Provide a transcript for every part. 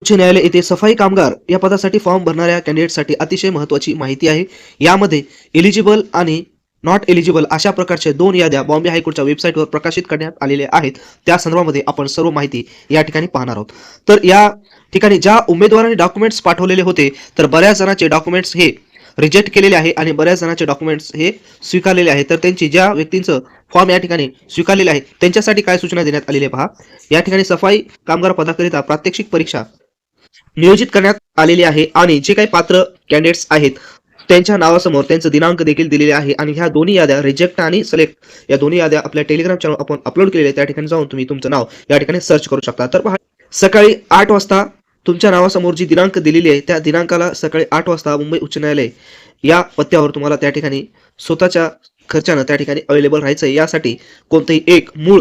उच्च न्यायालय येथे सफाई कामगार या पदासाठी फॉर्म भरणाऱ्या कॅन्डिडेटसाठी अतिशय महत्त्वाची माहिती आहे. यामध्ये एलिजिबल आणि नॉट एलिजिबल अशा प्रकारच्या 2 याद्या बॉम्बे हायकोर्टच्या वेबसाईटवर प्रकाशित करण्यात आलेल्या आहेत. त्या संदर्भामध्ये आपण सर्व माहिती या ठिकाणी पाहणार आहोत. तर या ठिकाणी ज्या उमेदवारांनी डॉक्युमेंट्स पाठवलेले होते, तर बऱ्याच जणांचे डॉक्युमेंट्स हे रिजेक्ट केलेले आहे आणि बऱ्याच जणांचे डॉक्युमेंट्स हे स्वीकारलेले आहे. तर त्यांची ज्या व्यक्तींचं फॉर्म या ठिकाणी स्वीकारलेले आहे, त्यांच्यासाठी काय सूचना देण्यात आलेली आहे पहा. या ठिकाणी सफाई कामगार पदाकरिता प्रात्यक्षिक परीक्षा नियोजित करण्यात आलेली आहे आणि जे काही पात्र कॅन्डिडेट्स आहेत त्यांच्या नावासमोर त्यांचं दिनांक देखील दिलेले आहे आणि ह्या दोन्ही याद्या रिजेक्ट आणि सिलेक्ट या दोन्ही याद्या आपल्या टेलिग्राम चॅनल आपण अपलोड केलेले आहे. त्या ठिकाणी जाऊन तुम्ही तुमचं नाव या ठिकाणी सर्च करू शकता. तर पहा, सकाळी 8 वाजता तुमच्या नावासमोर जी दिनांक दिलेली आहे त्या दिनांकाला सकाळी 8 वाजता मुंबई उच्च न्यायालय या पत्त्यावर तुम्हाला त्या ठिकाणी स्वतःच्या खर्चानं त्या ठिकाणी अवेलेबल राहायचं आहे. यासाठी कोणतंही एक मूळ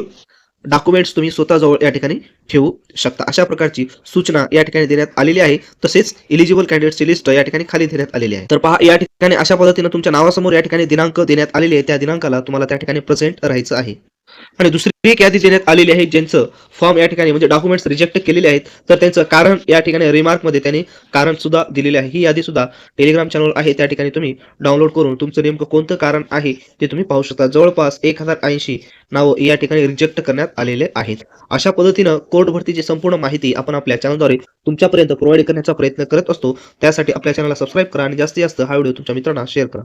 डॉक्युमेंट्स तुम्ही स्वतःजवळ या ठिकाणी ठेवू शकता. अशा प्रकारची सूचना या ठिकाणी देण्यात आलेली आहे. तसेच एलिजिबल कॅन्डिडेट्सची लिस्ट या ठिकाणी खाली देण्यात आलेली आहे. तर पहा, या ठिकाणी अशा पद्धतीने तुमच्या नावासमोर या ठिकाणी दिनांक देण्यात आलेले आहे. त्या दिनांकाला तुम्हाला त्या ठिकाणी प्रेझेंट राहायचं आहे. आणि दुसरी एक यादी देण्यात आलेली आहे ज्यांचं फॉर्म या ठिकाणी म्हणजे डॉक्युमेंट्स रिजेक्ट केलेले आहेत, तर त्यांचं कारण या ठिकाणी रिमार्कमध्ये त्यांनी कारण सुद्धा दिलेले आहे. ही यादी सुद्धा टेलिग्राम चॅनल आहे, त्या ठिकाणी तुम्ही डाउनलोड करून तुमचं नेमकं कोणतं कारण आहे ते तुम्ही पाहू शकता. जवळपास 1080 नावं या ठिकाणी रिजेक्ट करण्यात आलेले आहेत. अशा पद्धतीनं कोर्ट भरतीची संपूर्ण माहिती आपण आपल्या चॅनलद्वारे तुमच्यापर्यंत प्रोव्हाइड करण्याचा प्रयत्न करत असतो. त्यासाठी आपल्या चॅनलला सबस्क्राईब करा आणि जास्तीत जास्त हा व्हिडिओ तुमच्या मित्रांना शेअर करा.